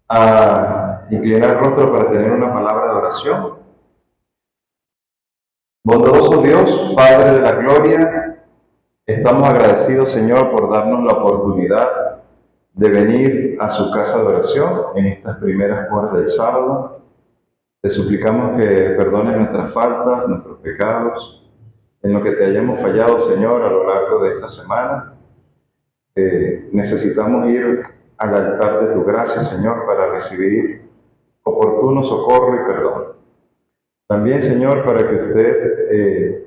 a inclinar el rostro para tener una palabra de oración. Bondadoso Dios, Padre de la Gloria, estamos agradecidos, Señor, por darnos la oportunidad de venir a su casa de oración en estas primeras horas del sábado. Te suplicamos que perdones nuestras faltas, nuestros pecados, en lo que te hayamos fallado, Señor, a lo largo de esta semana. Necesitamos ir al altar de tu gracia, Señor, para recibir oportuno socorro y perdón. También, Señor, para que usted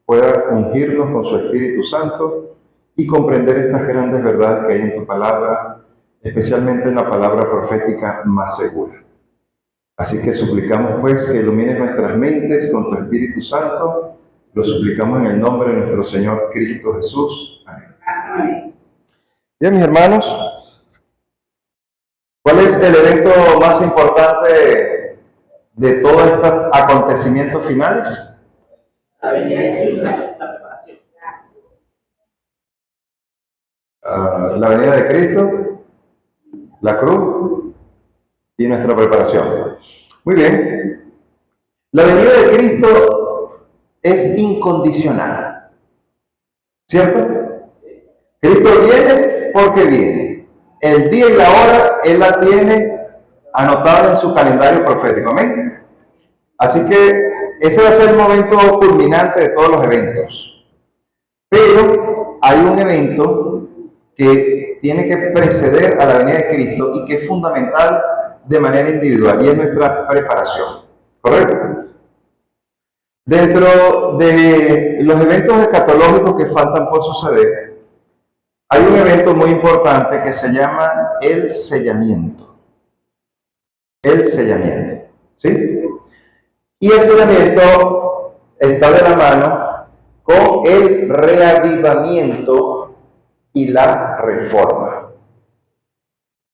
pueda ungirnos con su Espíritu Santo y comprender estas grandes verdades que hay en tu palabra, especialmente en la palabra profética más segura. Así que suplicamos, pues, que ilumines nuestras mentes con tu Espíritu Santo. Lo suplicamos en el nombre de nuestro Señor Cristo Jesús. Amén. Bien, mis hermanos, ¿cuál es el evento más importante de todos estos acontecimientos finales? La venida de Jesús, la preparación. La venida de Cristo, la cruz y nuestra preparación. Muy bien. La venida de Cristo es incondicional, ¿cierto? Cristo viene porque viene. El día y la hora Él la tiene anotada en su calendario profético. Amén. Así que ese va a ser el momento culminante de todos los eventos. Pero hay un evento que tiene que preceder a la venida de Cristo y que es fundamental de manera individual, y es nuestra preparación. ¿Correcto? Dentro de los eventos escatológicos que faltan por suceder, hay un evento muy importante que se llama el sellamiento. El sellamiento, ¿sí? Y el sellamiento está de la mano con el reavivamiento y la reforma.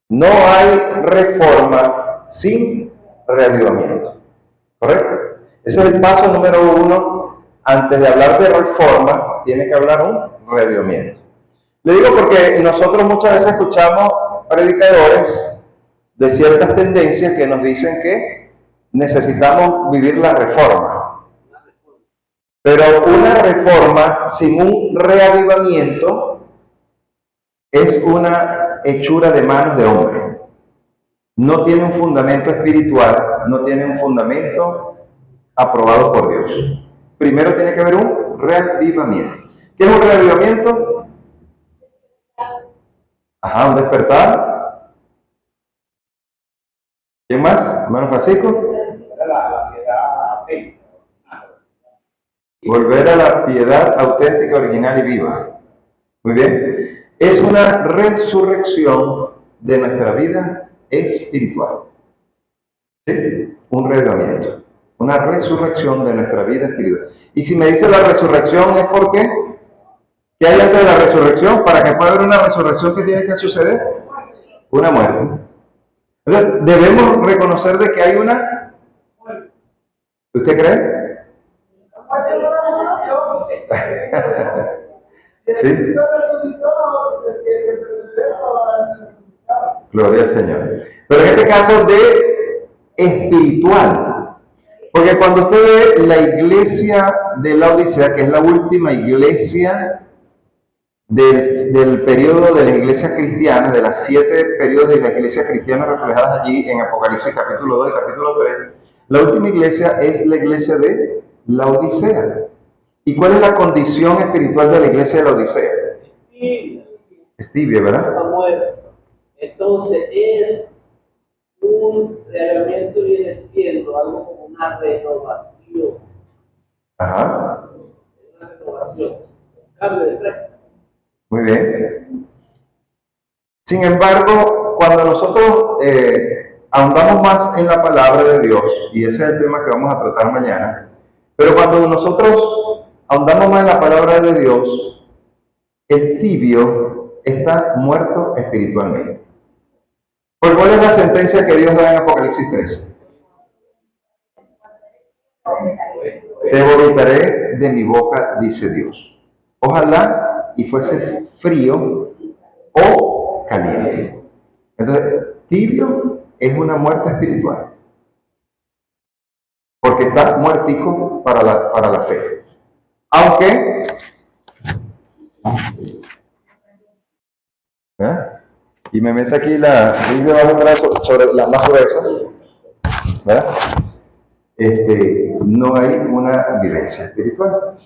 No hay reforma sin reavivamiento, ¿correcto? Ese es el paso número 1. Antes de hablar de reforma, tiene que hablar un reavivamiento. Le digo porque nosotros muchas veces escuchamos predicadores de ciertas tendencias que nos dicen que necesitamos vivir la reforma. Pero una reforma sin un reavivamiento es una hechura de manos de hombre. No tiene un fundamento espiritual, no tiene un fundamento aprobado por Dios. Primero tiene que haber un reavivamiento. ¿Qué es un reavivamiento? Un despertar. ¿Quién más? Hermano Francisco. Volver a la piedad auténtica, original y viva. Muy bien. Es una resurrección de nuestra vida espiritual. ¿Sí? Un reavivamiento. Una resurrección de nuestra vida espiritual. Y si me dice la resurrección es porque ¿qué hay antes de la resurrección? Para que pueda haber una resurrección, ¿qué tiene que suceder? Una muerte. Entonces, debemos reconocer de que hay una. ¿Usted cree? ¿Sí? Gloria al Señor. Pero en este caso de espiritual. Porque cuando usted ve la iglesia de la Odisea, que es la última iglesia del periodo de las iglesias cristianas, de las 7 periodos de las iglesias cristianas reflejadas allí en Apocalipsis capítulo 2 y capítulo 3, la última iglesia es la iglesia de la Odisea. ¿Y cuál es la condición espiritual de la iglesia de la Odisea? Es tibia, ¿verdad? Entonces es un reavivamiento, viene siendo algo como una renovación. Ajá. Una renovación, un cambio de frente. Muy bien. Sin embargo, cuando nosotros ahondamos más en la palabra de Dios, y ese es el tema que vamos a tratar mañana, pero cuando nosotros ahondamos más en la palabra de Dios, el tibio está muerto espiritualmente. ¿Por cuál es la sentencia que Dios da en Apocalipsis 13? Te vomitaré de mi boca, dice Dios. Ojalá y fueses frío o caliente. Entonces, tibio es una muerte espiritual. Porque está muertico para la fe. Aunque, y me mete aquí la Biblia bajo el brazo sobre las más gruesas, ¿verdad? No hay una vivencia espiritual.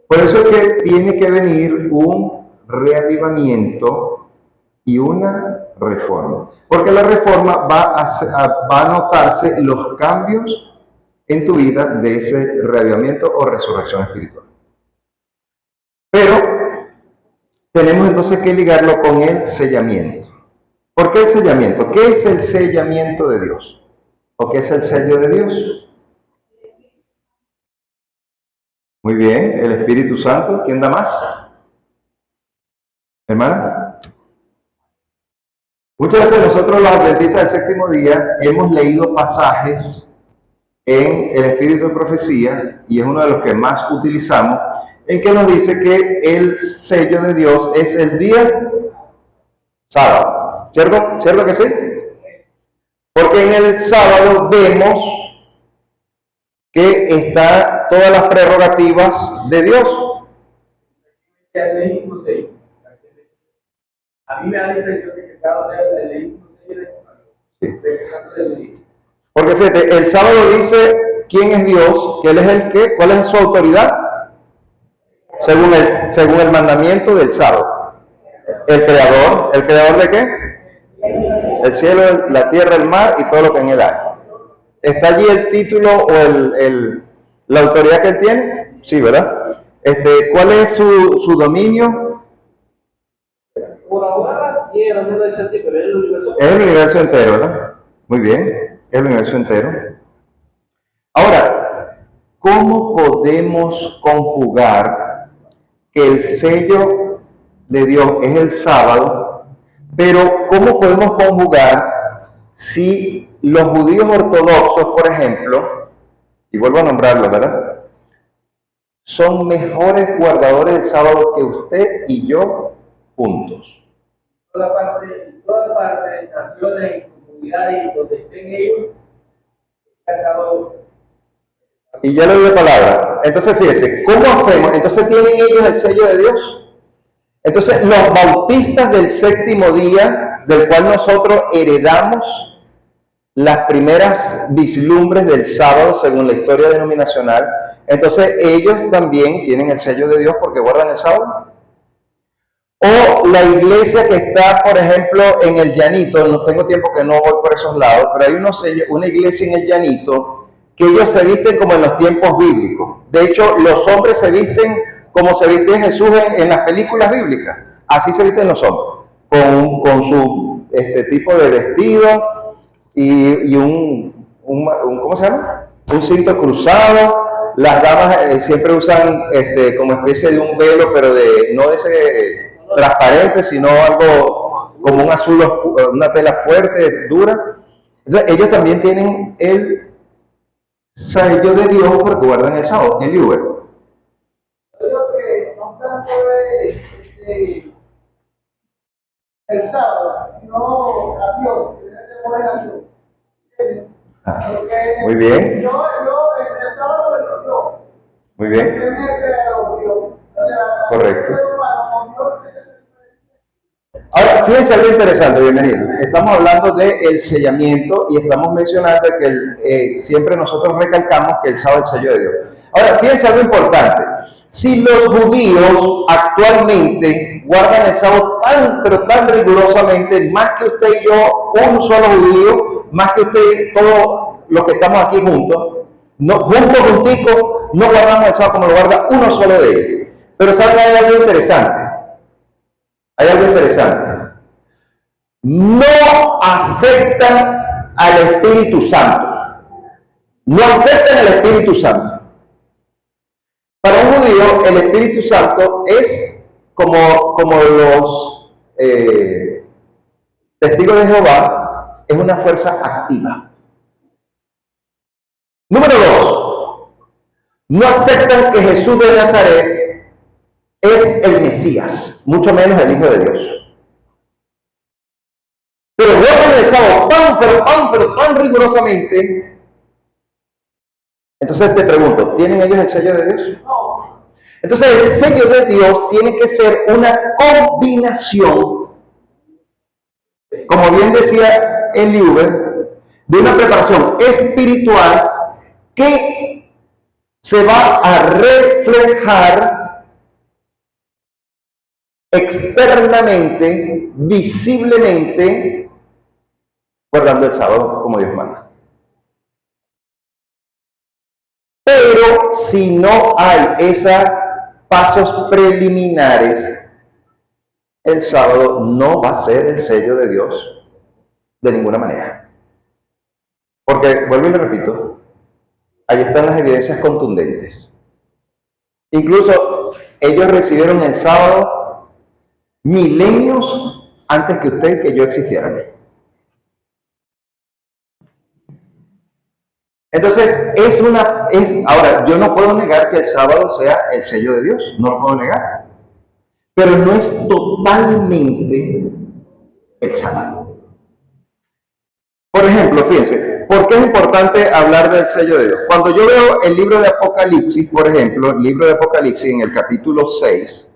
Por eso es que tiene que venir un reavivamiento y una reforma. Porque la reforma va a notarse los cambios en tu vida de ese reavivamiento o resurrección espiritual. Pero tenemos entonces que ligarlo con el sellamiento. ¿Por qué el sellamiento? ¿Qué es el sellamiento de Dios? ¿O qué es el sello de Dios? Muy bien, el Espíritu Santo. ¿Quién da más? ¿Hermana? Muchas veces nosotros los adventistas del séptimo día hemos leído pasajes en el Espíritu de Profecía, y es uno de los que más utilizamos, en que nos dice que el sello de Dios es el día sábado. ¿Cierto? ¿Cierto que sí? Porque en el sábado vemos que está todas las prerrogativas de Dios. A mí me da la impresión de que el sábado es el Levítico 6 Sí. Porque fíjate, el sábado dice quién es Dios, que Él es el que, cuál es su autoridad, según el mandamiento del sábado. ¿El creador de qué? El cielo, la tierra, el mar y todo lo que en él hay. ¿Está allí el título o la autoridad que Él tiene? Sí, ¿verdad? ¿Cuál es su dominio? Por ahora la tierra no lo dice así, pero es el universo. Es el universo entero, ¿verdad? Muy bien, es el universo entero. Ahora, ¿cómo podemos conjugar que el sello de Dios es el sábado? Pero ¿cómo podemos conjugar si los judíos ortodoxos, por ejemplo, y vuelvo a nombrarlos, ¿verdad?, son mejores guardadores del sábado que usted y yo juntos? Toda parte, naciones y comunidades donde estén ellos, el sábado. Y ya le doy la palabra. Entonces, fíjese, ¿cómo hacemos? Entonces, ¿tienen ellos el sello de Dios? Entonces, los bautistas del séptimo día, del cual nosotros heredamos las primeras vislumbres del sábado según la historia denominacional, entonces ellos también tienen el sello de Dios porque guardan el sábado. O la iglesia que está, por ejemplo, en el Llanito, no tengo tiempo que no voy por esos lados, pero hay una iglesia en el Llanito que ellos se visten como en los tiempos bíblicos. De hecho, los hombres se visten como se viste Jesús en las películas bíblicas. Así se visten los hombres, con su tipo de vestido y ¿cómo se llama? Un cinto cruzado. Las damas siempre usan como especie de un velo, pero no de ese transparente, sino algo como un azul, una tela fuerte, dura. Entonces, ellos también tienen el sello de Dios porque guardan el sábado, el Uber. Creo que no tanto es el sábado, sino a Dios, que pones a Dios. Muy bien. Yo, el sábado es Dios. Muy bien. Correcto. Ahora, fíjense algo interesante, bienvenido. Estamos hablando del sellamiento y estamos mencionando que siempre nosotros recalcamos que el sábado es el sello de Dios. Ahora, fíjense algo importante. Si los judíos actualmente guardan el sábado pero tan rigurosamente, más que usted y yo, un solo judío, más que usted, todos los que estamos aquí juntos, junticos, no guardamos el sábado como lo guarda uno solo de ellos. Pero ¿saben? Hay algo interesante. Hay algo interesante. No aceptan al Espíritu Santo. No aceptan al Espíritu Santo. Para un judío, el Espíritu Santo es como los testigos de Jehová, es una fuerza activa. Número 2. No aceptan que Jesús de Nazaret es el Mesías, mucho menos el Hijo de Dios. pero guardan el sábado tan rigurosamente. Entonces te pregunto, ¿tienen ellos el sello de Dios? Entonces el sello de Dios tiene que ser una combinación, como bien decía Eliuber, de una preparación espiritual que se va a reflejar externamente, visiblemente, guardando el sábado como Dios manda. Pero si no hay esos pasos preliminares, el sábado no va a ser el sello de Dios de ninguna manera. Porque, vuelvo y le repito, ahí están las evidencias contundentes. Incluso ellos recibieron el sábado milenios antes que usted y que yo existieran. Entonces, ahora, yo no puedo negar que el sábado sea el sello de Dios, no lo puedo negar, pero no es totalmente el sábado. Por ejemplo, fíjense, ¿por qué es importante hablar del sello de Dios? Cuando yo veo el libro de Apocalipsis, por ejemplo, el libro de Apocalipsis en el capítulo 6,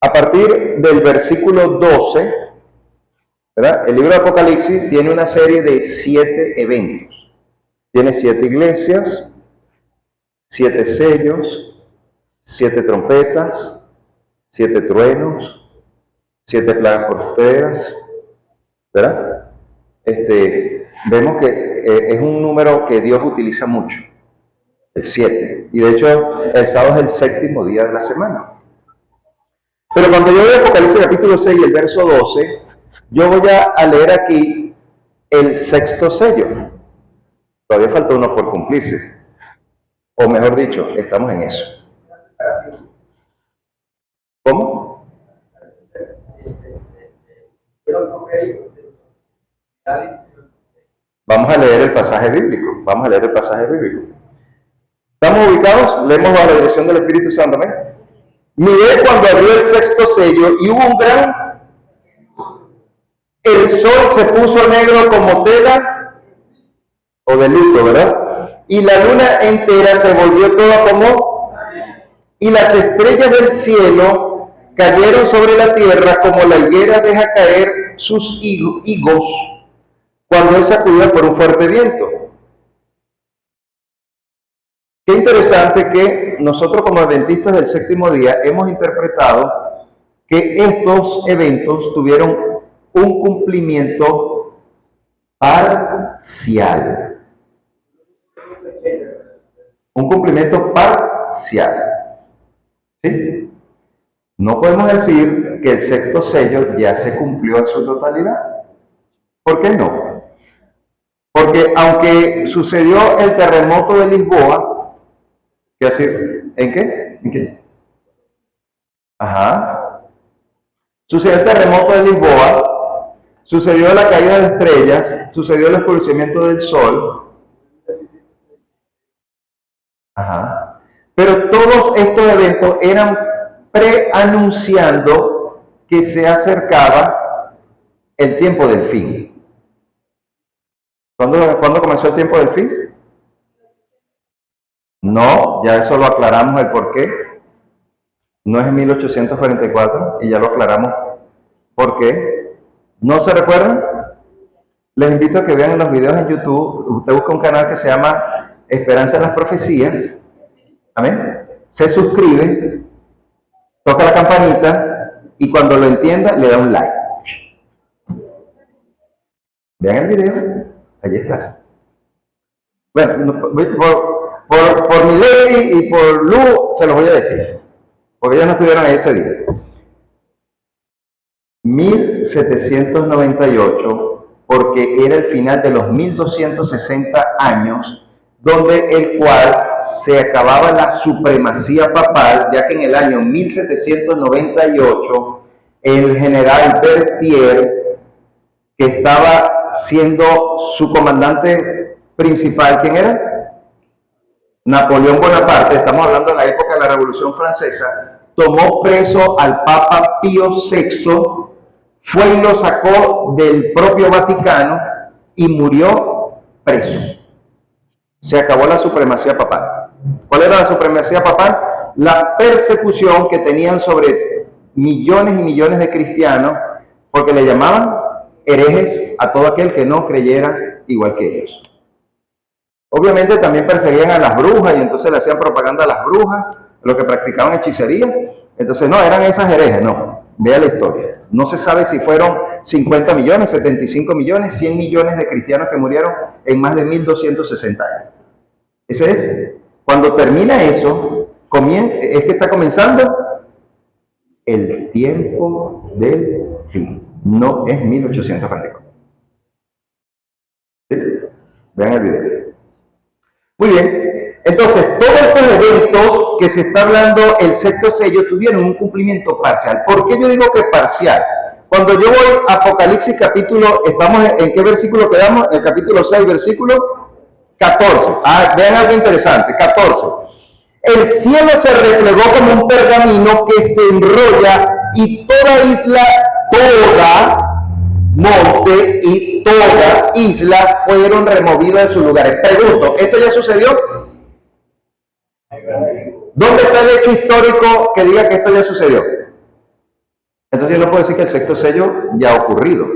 a partir del versículo 12, ¿verdad? El libro de Apocalipsis tiene una serie de 7 eventos. Tiene 7 iglesias, 7 sellos, 7 trompetas, 7 truenos, 7 plagas posteras, ¿verdad? Vemos que es un número que Dios utiliza mucho, el 7. Y de hecho, el sábado es el séptimo día de la semana. Pero cuando yo veo Apocalipsis capítulo 6 y el verso 12, yo voy a leer aquí el 6º sello. Todavía falta uno por cumplirse. O mejor dicho, estamos en eso. ¿Cómo? Vamos a leer el pasaje bíblico. ¿Estamos ubicados? Leemos bajo la dirección del Espíritu Santo. Miré cuando abrió el 6º sello y hubo un gran... El sol se puso negro como tela o de luto, ¿verdad? Y la luna entera se volvió toda como... Y las estrellas del cielo cayeron sobre la tierra como la higuera deja caer sus higos cuando es sacudida por un fuerte viento. Qué interesante que nosotros como adventistas del séptimo día hemos interpretado que estos eventos tuvieron un cumplimiento parcial. Un cumplimiento parcial. ¿Sí? No podemos decir que el 6º sello ya se cumplió en su totalidad. ¿Por qué no? Porque aunque sucedió el terremoto de Lisboa, ¿qué hace? ¿En qué? ¿En qué? Ajá. Sucedió el terremoto de Lisboa, sucedió la caída de estrellas, sucedió el oscurecimiento del sol. Ajá. Pero todos estos eventos eran preanunciando que se acercaba el tiempo del fin. ¿Cuándo comenzó el tiempo del fin? No, ya eso lo aclaramos el por qué. No es en 1844 y ya lo aclaramos por qué. ¿No se recuerdan? Les invito a que vean los videos en YouTube. Usted busca un canal que se llama Esperanza en las Profecías. Amén. Se suscribe, toca la campanita y cuando lo entienda le da un like. Vean el video, allí está. Bueno, por mi ley y por Lu se los voy a decir, porque ellos no estuvieron ahí ese día. 1798, porque era el final de los 1260 años, donde el cual se acababa la supremacía papal, ya que en el año 1798 el general Berthier, que estaba siendo su comandante principal, ¿quién era? Napoleón Bonaparte, estamos hablando de la época de la Revolución Francesa, tomó preso al Papa Pío VI, fue y lo sacó del propio Vaticano y murió preso. Se acabó la supremacía papal. ¿Cuál era la supremacía papal? La persecución que tenían sobre millones y millones de cristianos, porque le llamaban herejes a todo aquel que no creyera igual que ellos. Obviamente también perseguían a las brujas y entonces le hacían propaganda a las brujas, los que practicaban hechicería. Entonces no, eran esas herejes, no. Vea la historia. No se sabe si fueron 50 millones, 75 millones, 100 millones de cristianos que murieron en más de 1260 años. Ese es, cuando termina eso, es que está comenzando el tiempo del fin. No es 1844. ¿Sí? Vean el video. Muy bien, entonces todos estos eventos que se está hablando, el sexto sello, tuvieron un cumplimiento parcial. ¿Por qué yo digo que parcial? Cuando yo voy a Apocalipsis capítulo, ¿estamos en qué versículo quedamos? En el capítulo 6, versículo 14. Vean algo interesante, 14. El cielo se replegó como un pergamino que se enrolla y toda isla, toda monte y toda isla fueron removidos de sus lugares. Pregunto, ¿esto ya sucedió? ¿Dónde está el hecho histórico que diga que esto ya sucedió? Entonces yo no puedo decir que el sexto sello ya ha ocurrido.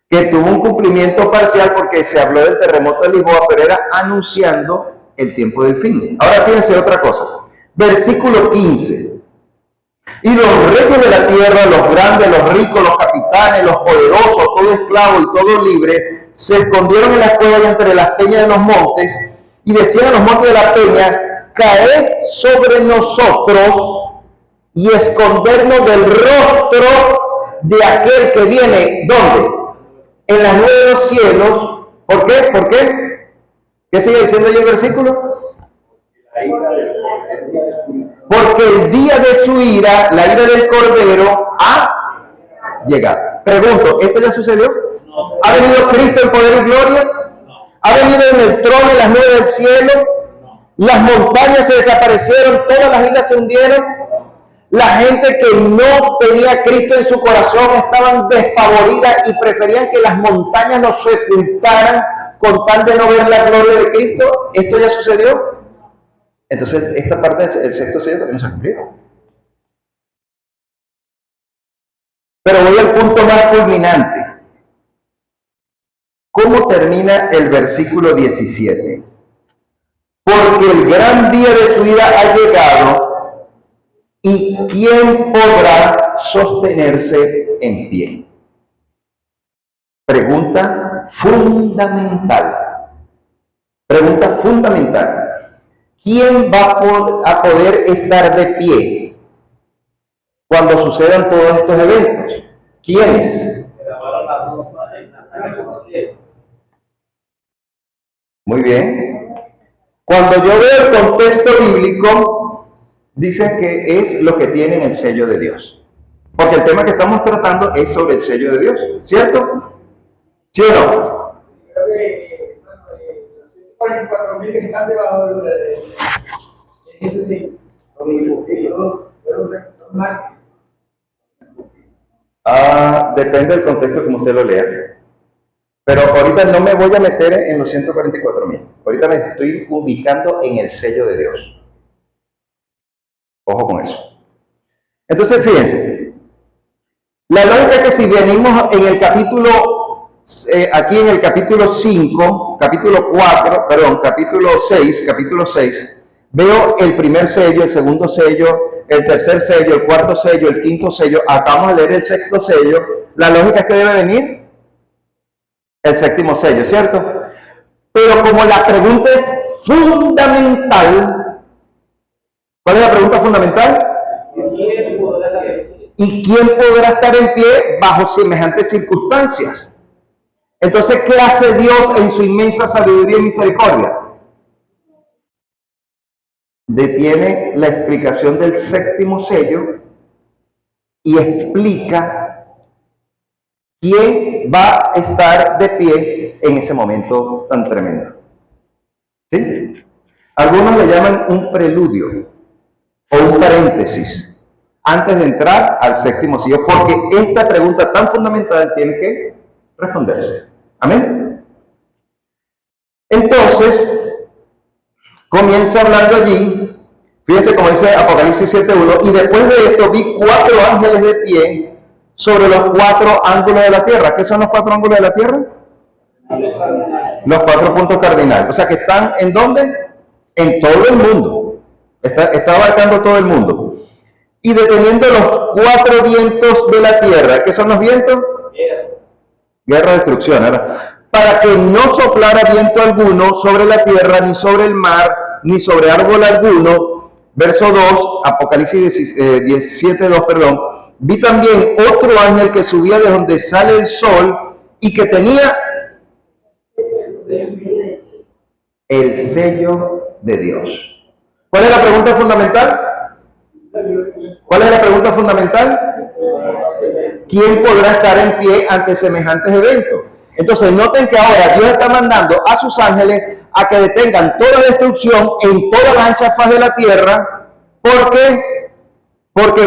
Que tuvo un cumplimiento parcial porque se habló del terremoto de Lisboa, pero era anunciando el tiempo del fin. Ahora fíjense otra cosa. Versículo 15. Y los reyes de la tierra, los grandes, los ricos, los capitanes, los poderosos, todo esclavo y todo libre, se escondieron en las cuevas y entre las peñas de los montes, y decían a los montes de la peña: caed sobre nosotros y escondernos del rostro de aquel que viene, ¿dónde? En las nubes de los cielos. ¿Por qué? ¿Por qué? ¿Qué sigue diciendo ahí el versículo? Porque el día de su ira, la ira del Cordero, ha llegado. Pregunto, ¿esto ya sucedió? ¿Ha venido Cristo en poder y gloria? ¿Ha venido en el trono, en las nubes del cielo? ¿Las montañas se desaparecieron? ¿Todas las islas se hundieron? La gente que no tenía a Cristo en su corazón estaban despavoridas y preferían que las montañas los sepultaran con tal de no ver la gloria de Cristo. ¿Esto ya sucedió? Entonces, esta parte del sexto sello también no se ha cumplido. Pero voy al punto más culminante. ¿Cómo termina el versículo 17? Porque el gran día de su ira ha llegado, ¿y quién podrá sostenerse en pie? Pregunta fundamental. Pregunta fundamental. ¿Quién va a poder estar de pie cuando sucedan todos estos eventos? ¿Quiénes? Muy bien. Cuando yo veo el contexto bíblico, dice que es lo que tienen el sello de Dios. Porque el tema que estamos tratando es sobre el sello de Dios, ¿cierto? ¿Sí o no? 44.000 que están debajo de eso sí, depende del contexto como usted lo lea. Pero ahorita no me voy a meter en los 144.000. Ahorita me estoy ubicando en el sello de Dios. Ojo con eso. Entonces, fíjense. La lógica es que si venimos en el capítulo, aquí en el capítulo 5, capítulo 6, veo el primer sello, el segundo sello, el tercer sello, el cuarto sello, el quinto sello. Acabamos de leer el sexto sello. La lógica es que debe venir el séptimo sello, ¿cierto? Pero como la pregunta es fundamental, ¿cuál es la pregunta fundamental? ¿Y quién podrá estar en pie bajo semejantes circunstancias? Entonces, ¿qué hace Dios en su inmensa sabiduría y misericordia? Detiene la explicación del séptimo sello y explica quién va a estar de pie en ese momento tan tremendo. ¿Sí? Algunos le llaman un preludio. o un paréntesis antes de entrar al séptimo sello, porque esta pregunta tan fundamental tiene que responderse. Amén. Entonces, comienza hablando allí, fíjense como dice Apocalipsis 7.1, y después de esto vi 4 ángeles de pie sobre los 4 ángulos de la tierra. ¿Qué son los 4 ángulos de la tierra? Los 4 puntos cardinales. O sea que están ¿en dónde? En todo el mundo. Está abarcando todo el mundo. Y deteniendo los 4 vientos de la tierra. ¿Qué son los vientos? Guerra, destrucción, ¿verdad? Para que no soplara viento alguno sobre la tierra, ni sobre el mar, ni sobre árbol alguno. Verso 2, Apocalipsis 17.2, perdón. Vi también otro ángel que subía de donde sale el sol y que tenía el sello de Dios. ¿Cuál es la pregunta fundamental? ¿Cuál es la pregunta fundamental? ¿Quién podrá estar en pie ante semejantes eventos? Entonces noten que ahora Dios está mandando a sus ángeles a que detengan toda destrucción en toda la ancha faz de la tierra. ¿Por qué? Porque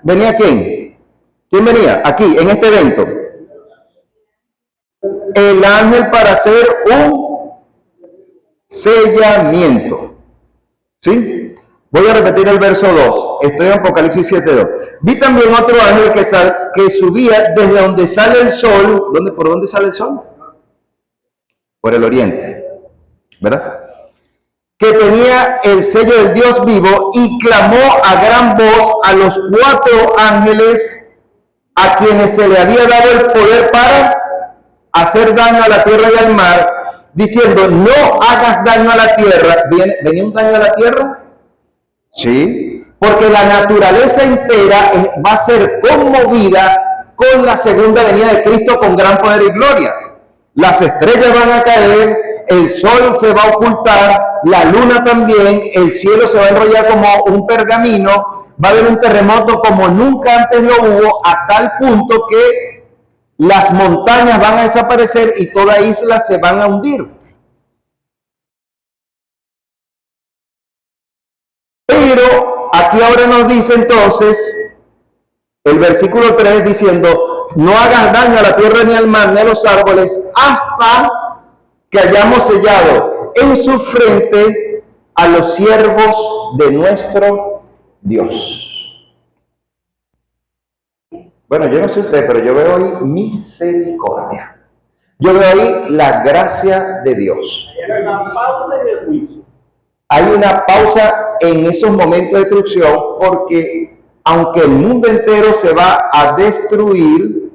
venía ¿quién? ¿Quién venía? Aquí, en este evento. El ángel para hacer un sellamiento. ¿Sí? Voy a repetir el verso 2. Estoy en Apocalipsis 7.2. Vi también otro ángel que subía desde donde sale el sol. ¿Por dónde sale el sol? Por el oriente. ¿Verdad? Que tenía el sello del Dios vivo y clamó a gran voz a los 4 ángeles a quienes se le había dado el poder para hacer daño a la tierra y al mar, diciendo, no hagas daño a la tierra. ¿Venía un daño a la tierra? Sí, porque la naturaleza entera va a ser conmovida con la segunda venida de Cristo con gran poder y gloria. Las estrellas van a caer, el sol se va a ocultar, la luna también, el cielo se va a enrollar como un pergamino, va a haber un terremoto como nunca antes lo hubo, a tal punto que las montañas van a desaparecer y toda isla se van a hundir. Pero aquí ahora nos dice entonces el versículo 3 diciendo, no hagas daño a la tierra ni al mar ni a los árboles hasta que hayamos sellado en su frente a los siervos de nuestro Dios. Bueno, yo no sé usted, pero yo veo hoy misericordia. Yo veo ahí la gracia de Dios. Hay una pausa en el juicio. Hay una pausa en esos momentos de destrucción porque aunque el mundo entero se va a destruir,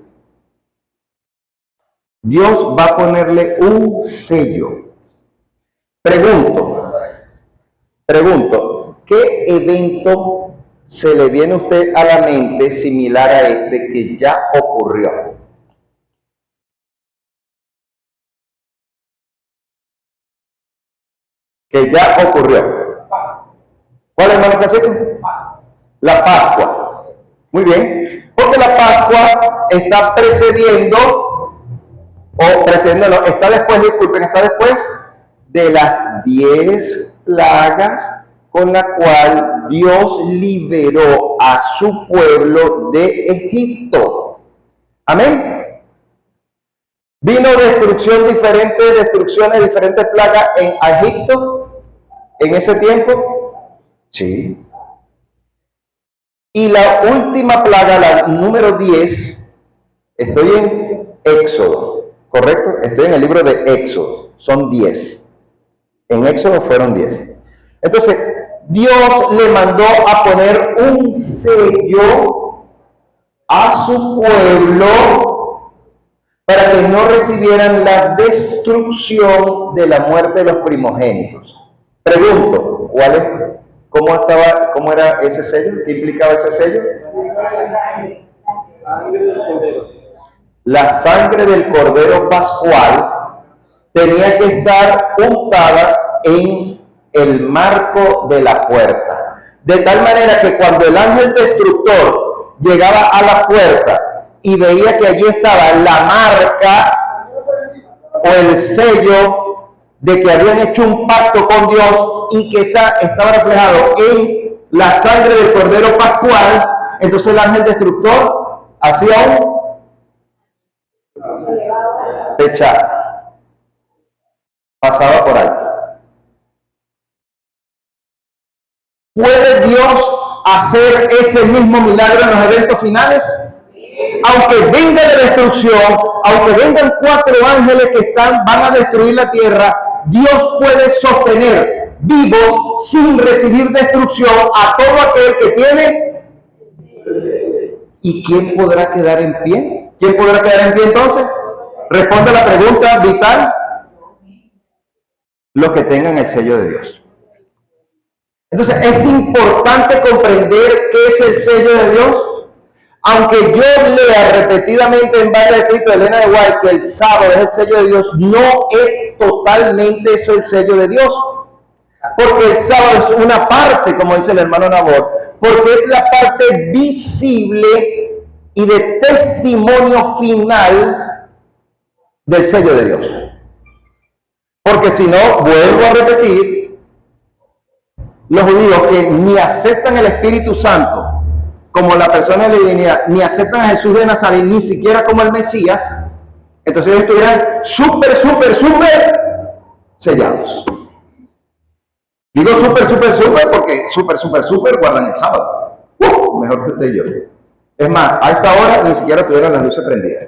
Dios va a ponerle un sello. Pregunto, ¿qué evento se le viene a usted a la mente similar a este que ya ocurrió? Que ya ocurrió. ¿Cuál, hermano Francisco? La Pascua. Muy bien. Porque la Pascua está está después de las 10 plagas con la cual Dios liberó a su pueblo de Egipto. Amén. Vino destrucciones, diferentes plagas en Egipto en ese tiempo. Sí. Y la última plaga, la número 10, estoy en Éxodo, ¿correcto? Estoy en el libro de Éxodo, son 10. En Éxodo fueron 10. Entonces, Dios le mandó a poner un sello a su pueblo para que no recibieran la destrucción de la muerte de los primogénitos. Pregunto, ¿cómo era ese sello? ¿Qué implicaba ese sello? La sangre del cordero pascual tenía que estar untada en el marco de la puerta. De tal manera que cuando el ángel destructor llegaba a la puerta y veía que allí estaba la marca o el sello de que habían hecho un pacto con Dios y que estaba reflejado en la sangre del Cordero Pascual, entonces el ángel destructor hacía un pechar, pasaba por alto. ¿Puede Dios hacer ese mismo milagro en los eventos finales? Aunque venga la destrucción, aunque vengan 4 ángeles que van a destruir la tierra, Dios puede sostener vivos sin recibir destrucción a todo aquel que tiene. ¿Y quién podrá quedar en pie? ¿Quién podrá quedar en pie entonces? Responde la pregunta vital: los que tengan el sello de Dios. Entonces es importante comprender qué es el sello de Dios. Aunque yo lea repetidamente en varios escritos de Elena de White que el sábado es el sello de Dios, no es totalmente eso el sello de Dios. Porque el sábado es una parte, como dice el hermano Nabor, porque es la parte visible y de testimonio final del sello de Dios. Porque si no, vuelvo a repetir, los judíos que ni aceptan el Espíritu Santo como la persona de la divinidad, ni aceptan a Jesús de Nazaret, ni siquiera como el Mesías, entonces ellos estuvieran súper sellados. Digo súper porque súper guardan el sábado. Mejor que usted y yo. Es más, a esta hora ni siquiera tuvieron las luces prendidas.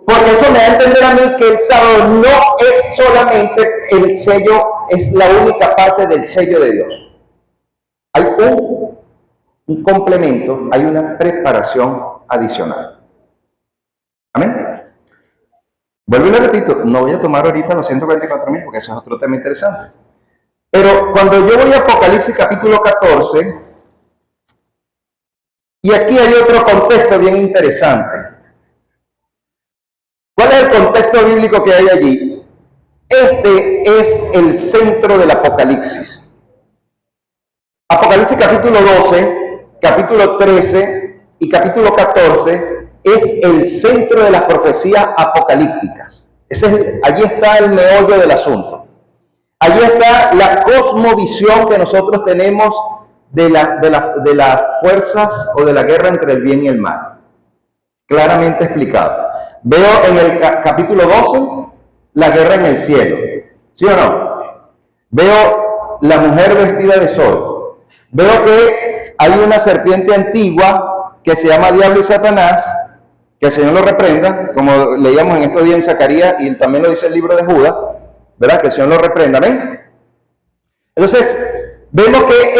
Porque eso me da a entender a mí que el sábado no es solamente el sello, es la única parte del sello de Dios. Hay un complemento, hay una preparación adicional. Amén. Vuelvo y le repito, no voy a tomar ahorita los 144.000 porque ese es otro tema interesante. Pero cuando yo voy a Apocalipsis capítulo 14, y aquí hay otro contexto bien interesante. ¿Cuál es el contexto bíblico que hay allí? Este es el centro del Apocalipsis. Apocalipsis capítulo 12, capítulo 13 y capítulo 14 es el centro de las profecías apocalípticas. Allí está el meollo del asunto. Allí está la cosmovisión que nosotros tenemos de las fuerzas o de la guerra entre el bien y el mal. Claramente explicado. Veo en el capítulo 12 la guerra en el cielo. ¿Sí o no? Veo la mujer vestida de sol. Veo que hay una serpiente antigua que se llama Diablo y Satanás, que el Señor lo reprenda, como leíamos en estos días en Zacarías y también lo dice el libro de Judas, ¿verdad? Que el Señor lo reprenda, ¿ven? Entonces, vemos que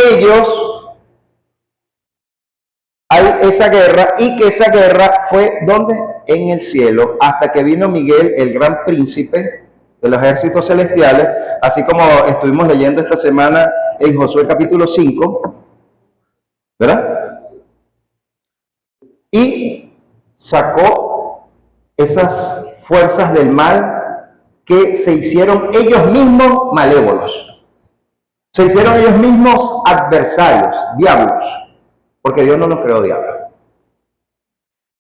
hay esa guerra y que esa guerra fue, ¿dónde? En el cielo, hasta que vino Miguel, el gran príncipe de los ejércitos celestiales, así como estuvimos leyendo esta semana en Josué capítulo 5, ¿verdad? Y sacó esas fuerzas del mal que se hicieron ellos mismos malévolos. Se hicieron ellos mismos adversarios, diablos, porque Dios no los creó diablos.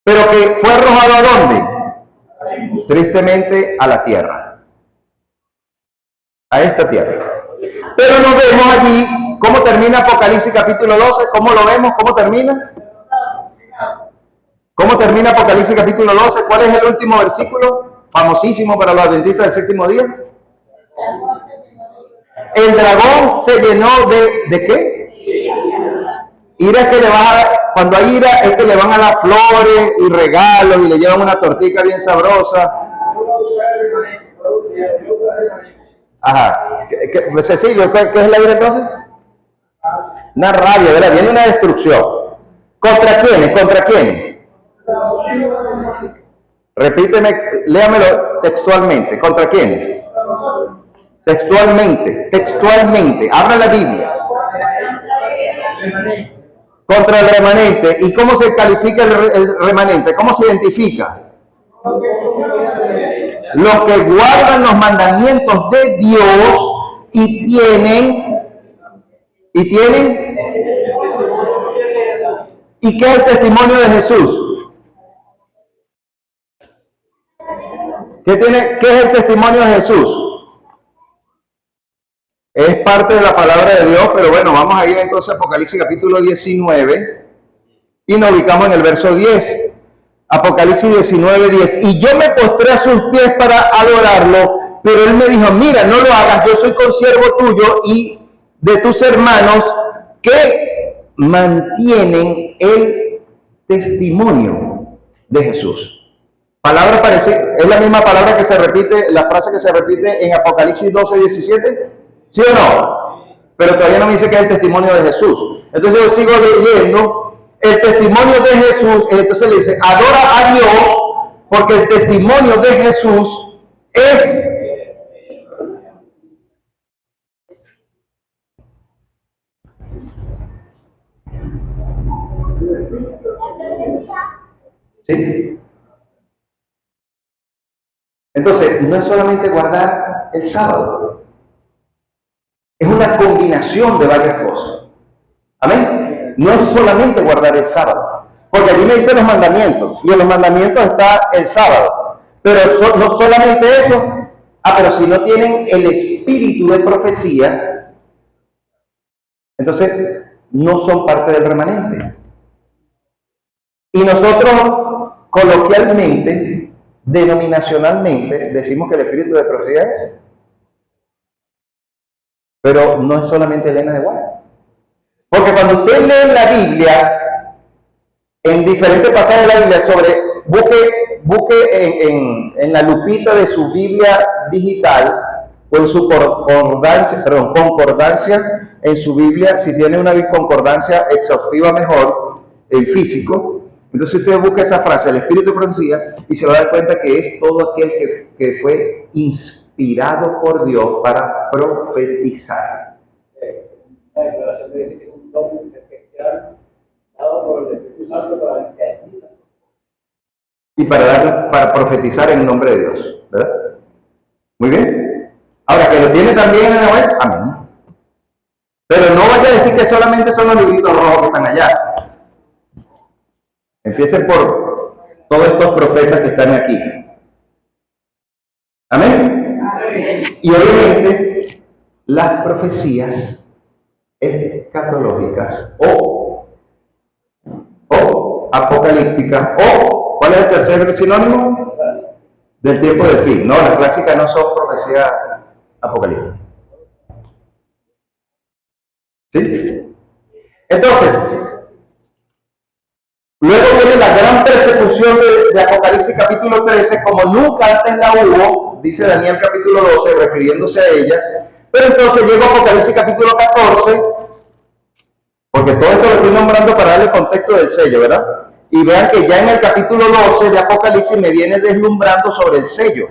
Pero que fue arrojado ¿a dónde? Tristemente a la tierra. A esta tierra. Pero nos vemos allí, ¿cómo termina Apocalipsis capítulo 12? ¿Cómo lo vemos? ¿Cómo termina? ¿Cómo termina Apocalipsis capítulo 12? ¿Cuál es el último versículo? Famosísimo para los adventistas del séptimo día. El dragón se llenó ¿de qué? Ira es que le vas a, cuando hay ira es que le van a dar flores y regalos y le llevan una tortita bien sabrosa. Ajá. Cecilio, ¿qué es la ira entonces? Una rabia, ¿verdad? Viene una destrucción. ¿Contra quiénes? ¿Contra quiénes? Repíteme, léamelo textualmente. ¿Contra quiénes? Textualmente. Abra la Biblia. Contra el remanente. ¿Y cómo se califica el remanente? ¿Cómo se identifica? Los que guardan los mandamientos de Dios y tienen ¿y qué es el testimonio de Jesús? ¿Qué es el testimonio de Jesús? Es parte de la palabra de Dios, pero bueno, vamos a ir entonces a Apocalipsis capítulo 19 y nos ubicamos en el verso 10. Apocalipsis 19, 10. Y yo me postré a sus pies para adorarlo, pero él me dijo, mira, no lo hagas, yo soy consiervo tuyo y de tus hermanos que mantienen el testimonio de Jesús. Palabra parece, es la misma palabra que se repite, la frase que se repite en Apocalipsis 12, 17, ¿sí o no? Pero todavía no me dice que es el testimonio de Jesús. Entonces yo sigo leyendo el testimonio de Jesús, entonces le dice, adora a Dios, porque el testimonio de Jesús es ¿sí? Entonces, no es solamente guardar el sábado, es una combinación de varias cosas. Amén. No es solamente guardar el sábado, porque allí me dicen los mandamientos, y en los mandamientos está el sábado. Pero no solamente eso, pero si no tienen el espíritu de profecía, entonces no son parte del remanente. Y nosotros coloquialmente, denominacionalmente, decimos que el espíritu de profecía es. Pero no es solamente Elena de Guay. Porque cuando usted lee la Biblia, en diferentes pasajes de la Biblia, busque en la lupita de su Biblia digital o en su concordancia en su Biblia, si tiene una concordancia exhaustiva mejor, en físico, entonces usted busca esa frase, el espíritu de profecía, y se va a dar cuenta que es todo aquel que fue inspirado por Dios para profetizar. La declaración dice que es un don especial dado por el Espíritu Santo para la iniciativa. Y para profetizar en el nombre de Dios, ¿verdad? Muy bien. Ahora, que lo tiene también en la web, amén. Pero no vaya a decir que solamente son los libritos rojos que están allá. Empiecen por todos estos profetas que están aquí. Amén. Y obviamente, las profecías escatológicas o apocalípticas o, ¿cuál es el tercer sinónimo? Del tiempo del fin. No, las clásicas no son profecías apocalípticas. ¿Sí? Entonces, luego viene la gran persecución de Apocalipsis capítulo 13, como nunca antes la hubo, dice Daniel capítulo 12, refiriéndose a ella. Pero entonces llega Apocalipsis capítulo 14, porque todo esto lo estoy nombrando para darle contexto del sello, ¿verdad? Y vean que ya en el capítulo 12 de Apocalipsis me viene deslumbrando sobre el sello.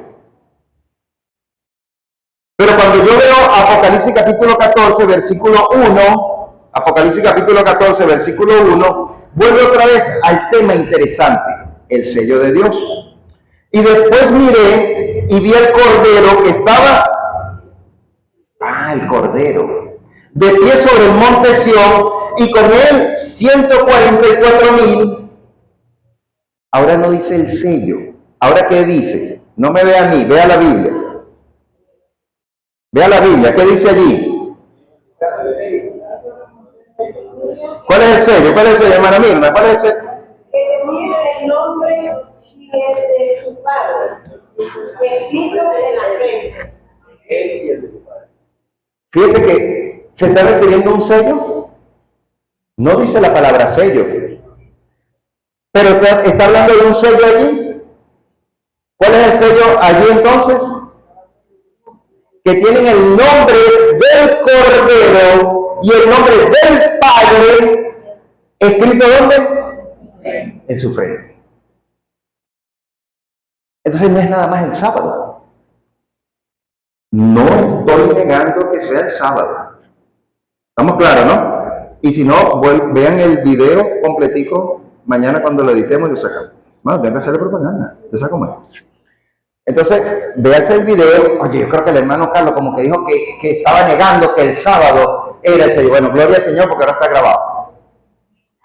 Pero cuando yo veo Apocalipsis capítulo 14, versículo 1, Apocalipsis capítulo 14, versículo 1, vuelve otra vez al tema interesante, el sello de Dios. Y después miré y vi al Cordero que estaba, el Cordero, de pie sobre el monte Sión, y con él 144,000. Ahora no dice el sello. ¿Ahora qué dice? No me vea a mí, vea la Biblia. Vea la Biblia, ¿qué dice allí? ¿Cuál es el sello? ¿Cuál es el sello, hermana Mirna? ¿Cuál es el sello? Que tenía el nombre y el de su padre, escrito en la frente. Él y el de su padre. Fíjese que se está refiriendo a un sello. No dice la palabra sello. Pero está hablando de un sello allí. ¿Cuál es el sello allí entonces? Que tienen el nombre del Cordero y el nombre del Padre escrito ¿dónde? En su frente. Entonces no es nada más el sábado. No estoy negando que sea el sábado. ¿Estamos claros, no? Y si no, vean el video completico mañana cuando lo editemos y lo sacamos. Bueno, tengo que hacerle propaganda. ¿Usted sabe cómo es? Entonces, véanse el video. Oye, yo creo que el hermano Carlos como que dijo que estaba negando que el sábado era el sello. Bueno, gloria al Señor porque ahora está grabado.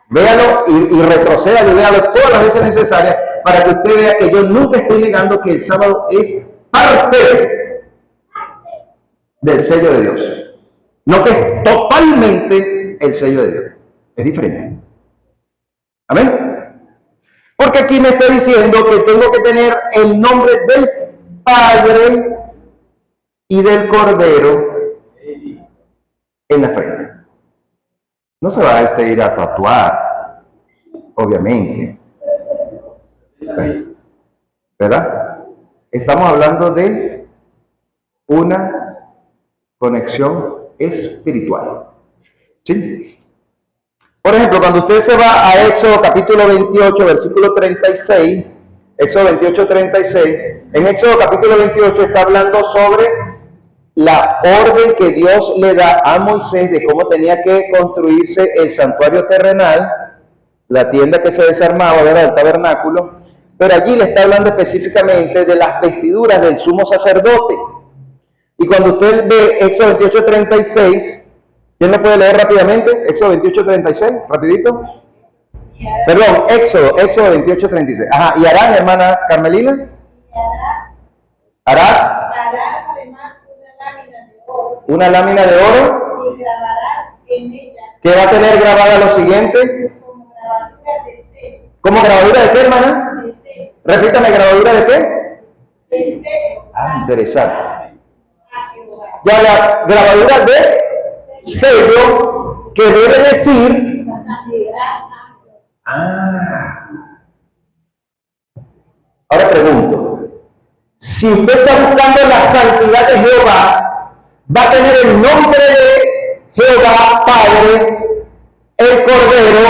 Véalo y retrocédalo y véalo todas las veces necesarias para que usted vea que yo nunca estoy negando que el sábado es parte del sello de Dios. No que es totalmente el sello de Dios. Es diferente. Amén. Porque aquí me está diciendo que tengo que tener el nombre del Padre y del Cordero en la frente. No se va a ir a tatuar, obviamente. ¿Verdad? Estamos hablando de una conexión espiritual. ¿Sí? Por ejemplo, cuando usted se va a Éxodo capítulo 28, versículo 36, Éxodo 28, 36, en Éxodo capítulo 28 está hablando sobre la orden que Dios le da a Moisés de cómo tenía que construirse el santuario terrenal, la tienda que se desarmaba, ¿verdad? El tabernáculo, pero allí le está hablando específicamente de las vestiduras del sumo sacerdote. Y cuando usted ve Éxodo 28, 36, ¿quién lo puede leer rápidamente? Éxodo 28, 36, rapidito. Perdón, Éxodo 28, 36. Ajá, ¿y harás, hermana Carmelina? ¿Harás? Además Una lámina de oro. y grabarás en ella ¿Qué va a tener grabada lo siguiente? como grabadura de sello, ¿Cómo grabadura de qué, hermana? de sello, Repítame, ¿grabadura de qué? de sello, Ah, interesante. a Jehová. Ya la grabadura de sello, que debe decir... Ah. Ahora pregunto, si usted está buscando la santidad de Jehová, va a tener el nombre de Jehová, Padre, el Cordero,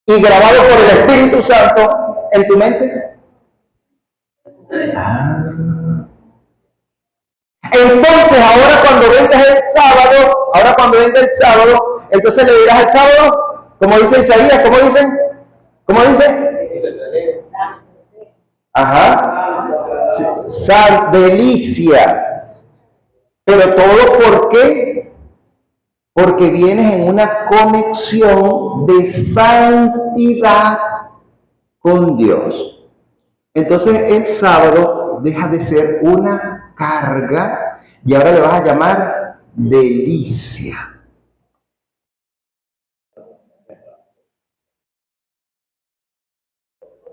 y grabado por el Espíritu Santo en tu mente. Ah. Entonces, ahora cuando vengas el sábado, entonces le dirás el sábado, como dice Isaías, ¿cómo dicen? ¿Cómo dice? Ajá. Delicia. Pero todo ¿por qué? Porque vienes en una conexión de santidad con Dios. Entonces el sábado deja de ser una carga y ahora le vas a llamar delicia.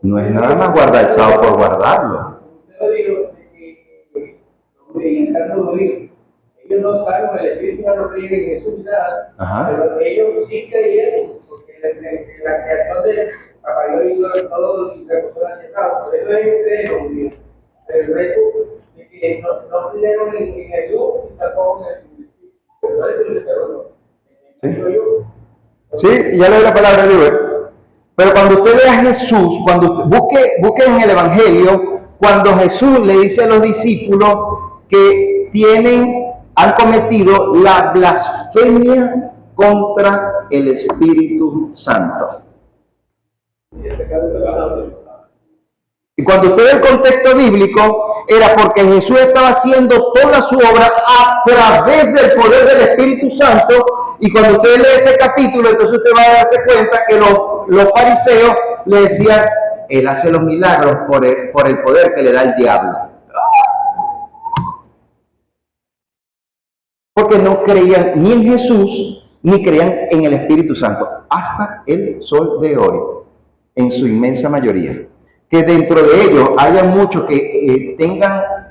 No es nada más guardar el sábado por guardarlo. Yo digo que en el caso de ellos no estaban el Espíritu, no creían en Jesús ni nada, Ajá. pero ellos sí creyeron, porque la creación de Papá Dios hizo todo y la cosa del sábado, por eso ellos creyeron, pero el resto de que no creyeron en Jesús y tampoco en el Espíritu, pero eso es el Sí, ya leí la palabra de Dios. Pero cuando usted ve a Jesús, cuando usted, busque en el Evangelio, cuando Jesús le dice a los discípulos que han cometido la blasfemia contra el Espíritu Santo. Y cuando usted ve el contexto bíblico, era porque Jesús estaba haciendo toda su obra a través del poder del Espíritu Santo. Y cuando usted lee ese capítulo, entonces usted va a darse cuenta que los fariseos le decían, él hace los milagros por el poder que le da el diablo. Porque no creían ni en Jesús, ni creían en el Espíritu Santo, hasta el sol de hoy, en su inmensa mayoría. Que dentro de ellos haya muchos que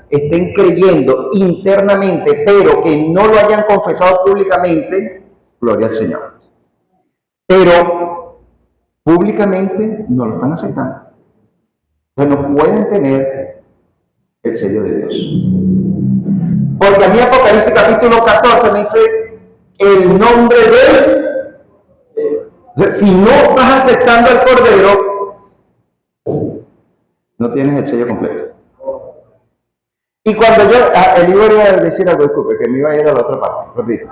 estén creyendo internamente, pero que no lo hayan confesado públicamente, gloria al Señor. Pero públicamente no lo están aceptando. Entonces no pueden tener el sello de Dios. Porque a mí Apocalipsis capítulo 14 me dice el nombre de él. O sea, si no estás aceptando al Cordero, no tienes el sello completo. Y cuando el libro iba a decir algo, disculpe, que me iba a ir a la otra parte, repito.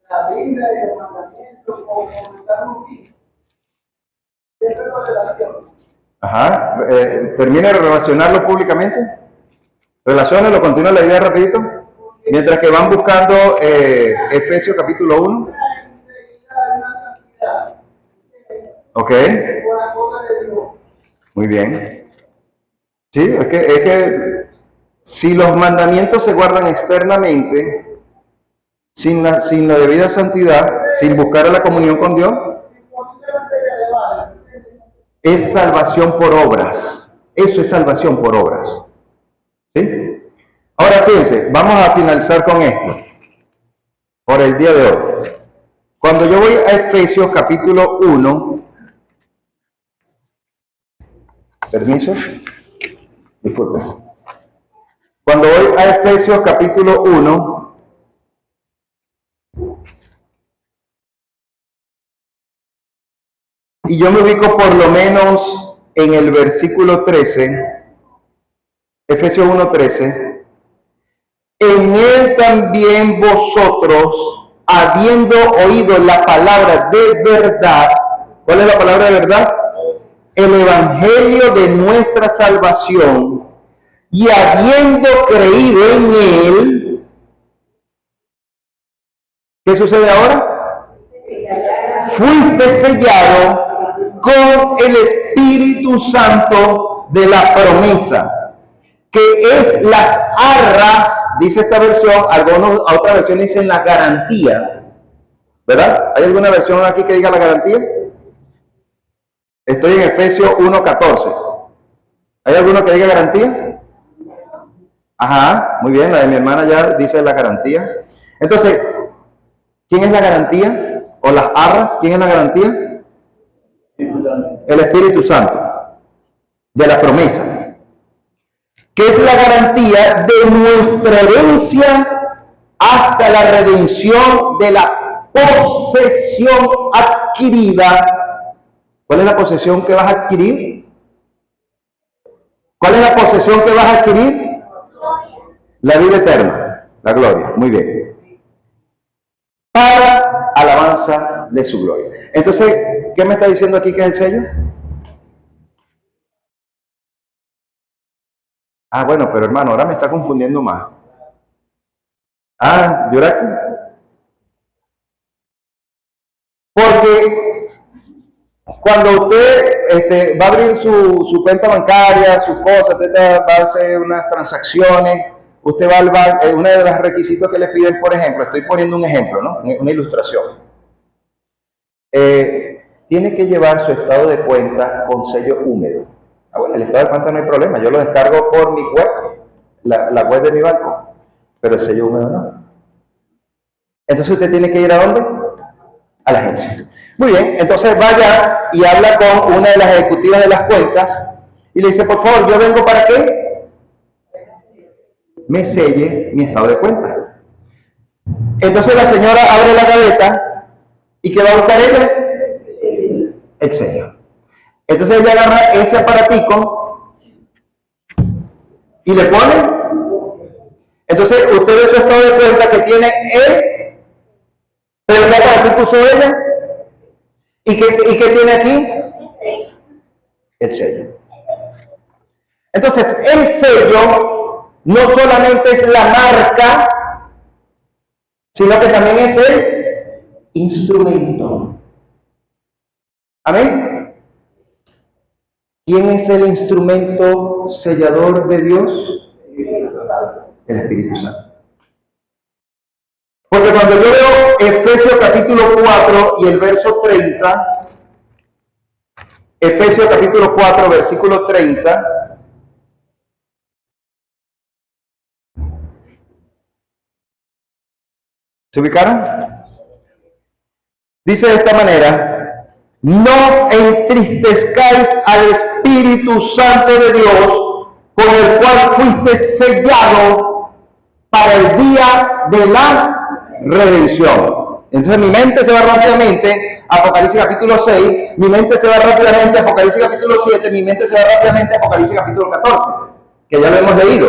La Biblia y los mandamientos o comenzar un día. Siempre con relación. Ajá, termine de relacionarlo públicamente. Relaciónelo, continúa la idea rapidito. Mientras que van buscando Efesios capítulo 1. Ok. Muy bien. Sí, es que Si los mandamientos se guardan externamente, sin la debida santidad, sin buscar la comunión con Dios, es salvación por obras. Eso es salvación por obras. ¿Sí? Ahora fíjense, vamos a finalizar con esto, por el día de hoy. Cuando yo voy a Efesios capítulo 1, permiso, disculpen. Cuando voy a Efesios capítulo 1, y yo me ubico por lo menos en el versículo 13, Efesios 1:13, en él también vosotros, habiendo oído la palabra de verdad, ¿cuál es la palabra de verdad? El evangelio de nuestra salvación, y habiendo creído en él, ¿qué sucede ahora? Fuiste sellado con el Espíritu Santo de la promesa, que es las arras, dice esta versión, otra versión dicen la garantía, ¿verdad? ¿Hay alguna versión aquí que diga la garantía? Estoy en Efesios 1:14. ¿Hay alguno que diga garantía? Ajá, muy bien, la de mi hermana ya dice la garantía. Entonces, ¿quién es la garantía? ¿O las arras? ¿Quién es la garantía? El Espíritu Santo, de la promesa, que es la garantía de nuestra herencia hasta la redención de la posesión adquirida. ¿Cuál es la posesión que vas a adquirir? ¿Cuál es la posesión que vas a adquirir? La vida eterna, la gloria, muy bien. Para alabanza de su gloria. Entonces, ¿qué me está diciendo aquí que es el sello? Ah, bueno, pero hermano, ahora me está confundiendo más. Ah, Yuraxi. Porque cuando usted va a abrir su cuenta bancaria, sus cosas, usted va a hacer unas transacciones, usted va al banco, uno de los requisitos que le piden, por ejemplo, estoy poniendo un ejemplo, ¿no? Una ilustración. Tiene que llevar su estado de cuenta con sello húmedo. Ah, bueno, el estado de cuenta no hay problema, yo lo descargo por mi web, la web de mi banco, pero el sello húmedo no. Entonces usted tiene que ir ¿a dónde? A la agencia. Muy bien, entonces vaya y habla con una de las ejecutivas de las cuentas y le dice, por favor, yo vengo para qué me selle mi estado de cuenta. Entonces la señora abre la gaveta y ¿qué va a buscar ella? El sello. Entonces ella agarra ese aparatico y le pone. Entonces usted ve su estado de cuenta que tiene él, pero ¿qué aparatico usó ella? ¿Y qué tiene aquí? El sello. Entonces el sello no solamente es la marca, sino que también es el instrumento. Amén. ¿Quién es el instrumento sellador de Dios? El Espíritu Santo. Porque cuando yo veo Efesios capítulo 4 y el verso 30, Efesios capítulo 4, versículo 30, ¿se ubicaron? Dice de esta manera, no entristezcáis al Espíritu Santo de Dios, con el cual fuiste sellado para el día de la redención. Entonces mi mente se va rápidamente a Apocalipsis capítulo 6, mi mente se va rápidamente a Apocalipsis capítulo 7, mi mente se va rápidamente a Apocalipsis capítulo 14, que ya lo hemos leído.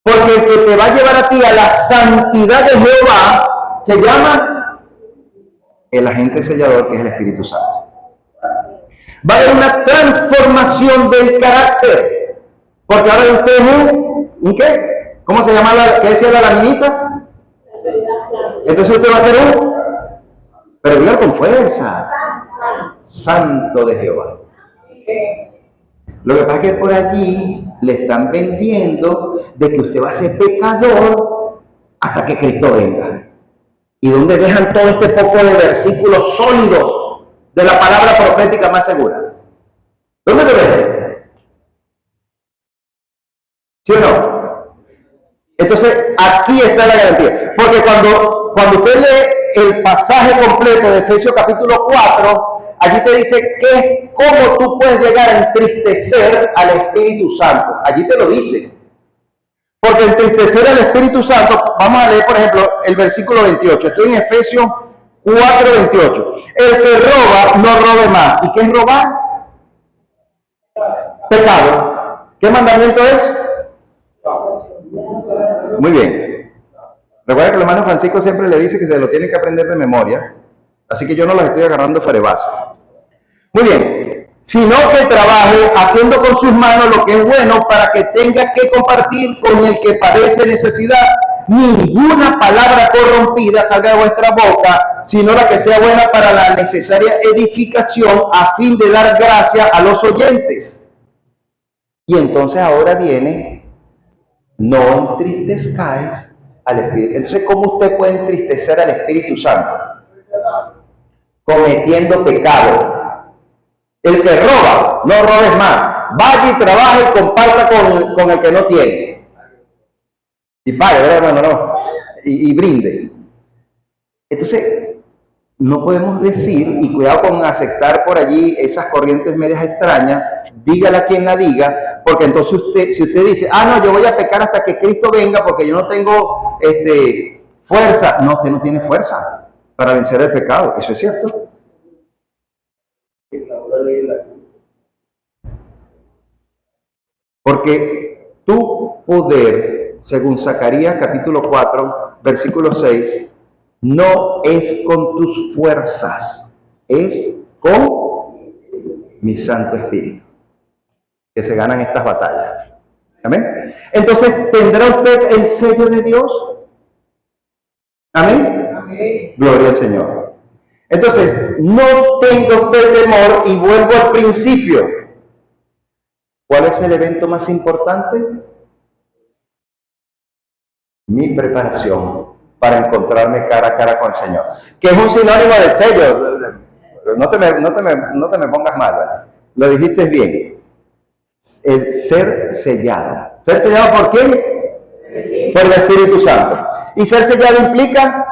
Porque el que te va a llevar a ti a la santidad de Jehová se llama el agente sellador, que es el Espíritu Santo. Va a haber una transformación del carácter, porque ahora usted es ¿un qué? ¿Cómo se llama qué decía la laminita? Entonces usted va a ser pero diga con fuerza, santo de Jehová. Lo que pasa es que por allí le están vendiendo de que usted va a ser pecador hasta que Cristo venga. ¿Y dónde dejan todo este poco de versículos sólidos de la palabra profética más segura? ¿Dónde lo dejan? ¿Sí o no? Entonces, aquí está la garantía. Porque cuando usted lee el pasaje completo de Efesios capítulo 4, allí te dice que es cómo tú puedes llegar a entristecer al Espíritu Santo. Allí te lo dice. Porque entristecer al Espíritu Santo, vamos a leer por ejemplo el versículo 28. Estoy en Efesios 4, 28. El que roba, no robe más. ¿Y qué es robar? Pecado. ¿Qué mandamiento es? Muy bien. Recuerda que el hermano Francisco siempre le dice que se lo tiene que aprender de memoria. Así que yo no los estoy agarrando fuera de base. Muy bien. Sino que trabaje haciendo con sus manos lo que es bueno para que tenga que compartir con el que padece necesidad. Ninguna palabra corrompida salga de vuestra boca, sino la que sea buena para la necesaria edificación a fin de dar gracia a los oyentes. Y entonces ahora viene, no entristezcáis al Espíritu. Entonces, ¿cómo usted puede entristecer al Espíritu Santo? Cometiendo pecado. El que roba, no robes más. Vaya y trabaje y comparta con el que no tiene. Y pague, ¿verdad? No. Y brinde. Entonces, no podemos decir, y cuidado con aceptar por allí esas corrientes medias extrañas, dígala a quien la diga, porque entonces si usted dice, no, yo voy a pecar hasta que Cristo venga porque yo no tengo fuerza. No, usted no tiene fuerza para vencer el pecado, eso es cierto. Porque tu poder, según Zacarías capítulo 4, versículo 6, no es con tus fuerzas, es con mi Santo Espíritu, que se ganan estas batallas. ¿Amén? Entonces, ¿tendrá usted el sello de Dios? ¿Amén? Amén. Gloria al Señor. Entonces, no tenga usted temor y vuelvo al principio. ¿Cuál es el evento más importante? Mi preparación para encontrarme cara a cara con el Señor. Que es un sinónimo del sello. No te me pongas mal, ¿verdad? Lo dijiste bien. El ser sellado. ¿Ser sellado por quién? Por el Espíritu Santo. ¿Y ser sellado implica?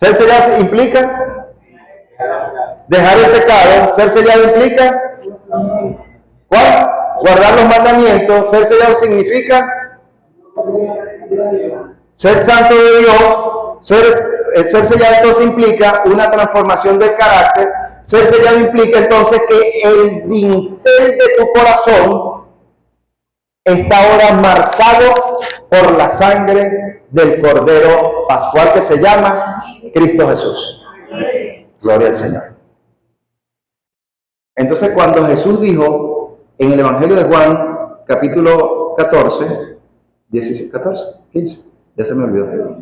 Ser sellado implica dejar el pecado. Ser sellado implica ¿cuál? Guardar los mandamientos. Ser sellado significa ser santo de Dios. Ser sellado entonces implica una transformación del carácter. Ser sellado implica entonces que el dintel de tu corazón está ahora marcado por la sangre del Cordero Pascual que se llama Cristo Jesús. Gloria al Señor. Entonces, cuando Jesús dijo en el Evangelio de Juan, capítulo 14, 15, ya se me olvidó.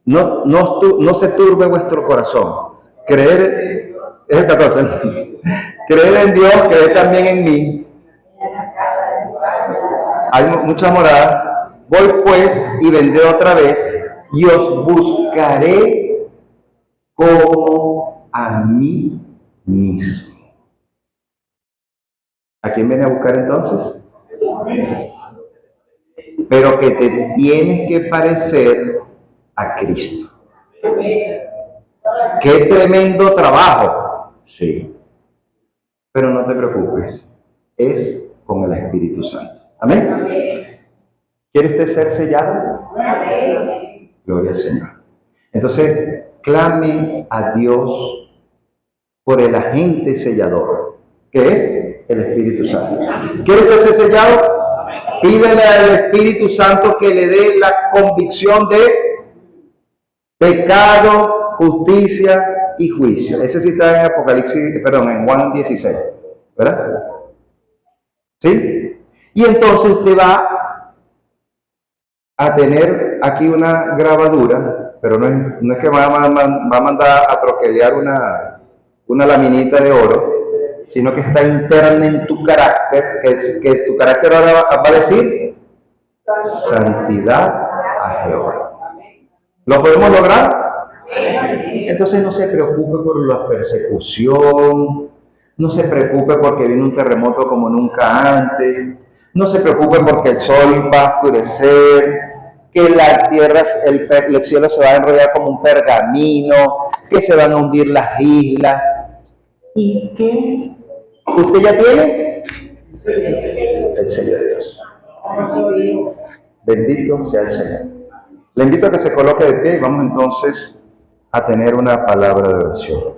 No se turbe vuestro corazón. Creer, es el 14. Creer en Dios, creer también en mí. Hay muchas moradas. Voy pues y vendré otra vez y os buscaré como a mí mismo. ¿A quién viene a buscar entonces? Pero que te tienes que parecer a Cristo. ¡Qué tremendo trabajo! Sí. Pero no te preocupes, es con el Espíritu Santo. ¿Amén? ¿Quiere usted ser sellado? Amén. Gloria al Señor. Entonces, clame a Dios por el agente sellador, que es el Espíritu Santo. ¿Quiere usted ser sellado? Pídele al Espíritu Santo que le dé la convicción de pecado, justicia y juicio. Ese sí está en en Juan 16, ¿verdad? ¿Sí? Y entonces usted va a tener aquí una grabadura, pero no es que va a mandar a troquelear una laminita de oro, sino que está interna en tu carácter, que tu carácter ahora va a decir santidad a Jehová. ¿Lo podemos lograr? Entonces no se preocupe por la persecución, no se preocupe porque viene un terremoto como nunca antes, no se preocupe porque el sol va a oscurecer, que la tierra, el cielo se va a enrollar como un pergamino, que se van a hundir las islas. ¿Y qué? ¿Usted ya tiene? El sello de Dios. Bendito sea el Señor. Le invito a que se coloque de pie y vamos entonces a tener una palabra de oración.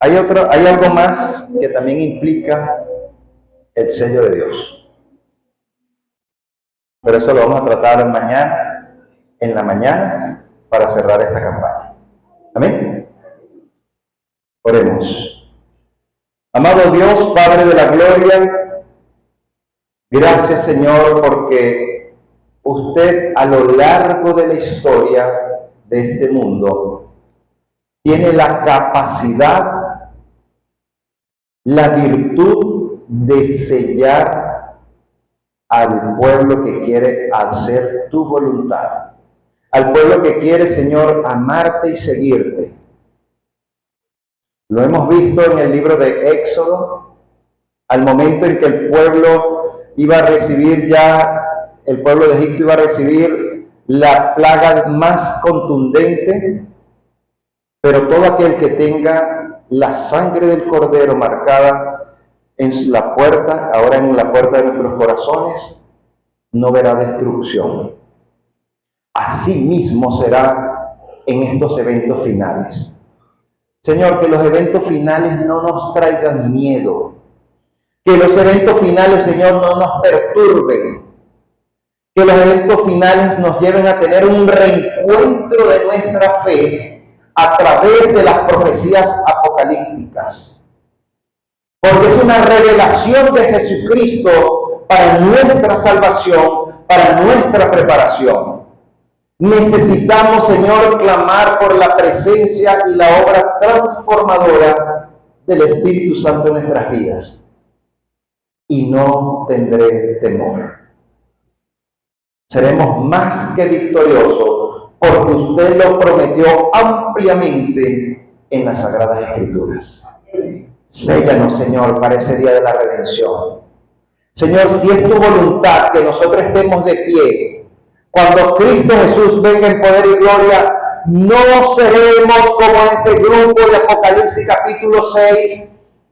Hay algo más que también implica el sello de Dios. Pero eso lo vamos a tratar mañana, en la mañana, para cerrar esta campaña. Amén. Oremos. Amado Dios, Padre de la gloria, gracias Señor porque usted a lo largo de la historia de este mundo tiene la capacidad, la virtud de sellar al pueblo que quiere hacer tu voluntad, al pueblo que quiere, Señor, amarte y seguirte. Lo hemos visto en el libro de Éxodo, al momento en que el pueblo iba a recibir ya, el pueblo de Egipto iba a recibir la plaga más contundente, pero todo aquel que tenga la sangre del Cordero marcada en la puerta, ahora en la puerta de nuestros corazones, no verá destrucción. Así mismo será en estos eventos finales. Señor, que los eventos finales no nos traigan miedo, que los eventos finales, Señor, no nos perturben, que los eventos finales nos lleven a tener un reencuentro de nuestra fe a través de las profecías apocalípticas. Porque es una revelación de Jesucristo para nuestra salvación, para nuestra preparación. Necesitamos, Señor, clamar por la presencia y la obra transformadora del Espíritu Santo en nuestras vidas. Y no tendré temor. Seremos más que victoriosos porque usted lo prometió ampliamente en las Sagradas Escrituras. Séllanos, Señor, para ese día de la redención. Señor, si es tu voluntad que nosotros estemos de pie, cuando Cristo Jesús venga en poder y gloria, no seremos como ese grupo de Apocalipsis capítulo 6,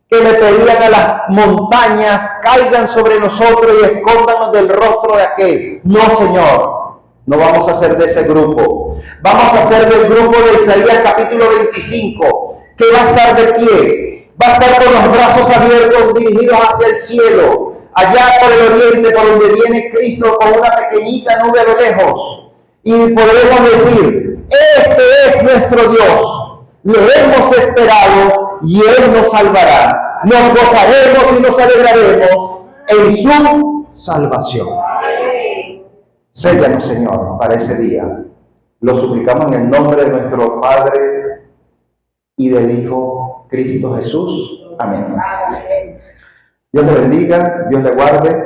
que le pedían a las montañas, caigan sobre nosotros y escóndanos del rostro de aquel. No, Señor, no vamos a ser de ese grupo. Vamos a ser del grupo de Isaías capítulo 25, que va a estar de pie, va a estar con los brazos abiertos dirigidos hacia el cielo, allá por el oriente, por donde viene Cristo con una pequeñita nube de lejos. Y podremos decir, este es nuestro Dios, le hemos esperado y Él nos salvará. Nos gozaremos y nos alegraremos en su salvación. Séllanos, Señor, para ese día. Lo suplicamos en el nombre de nuestro Padre y del Hijo Cristo Jesús. Amén. Dios le bendiga, Dios le guarde.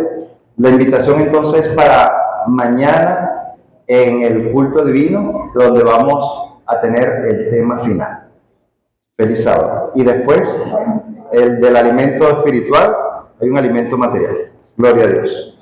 La invitación entonces para mañana en el culto divino, donde vamos a tener el tema final. Feliz sábado. Y después, el del alimento espiritual, hay un alimento material. Gloria a Dios.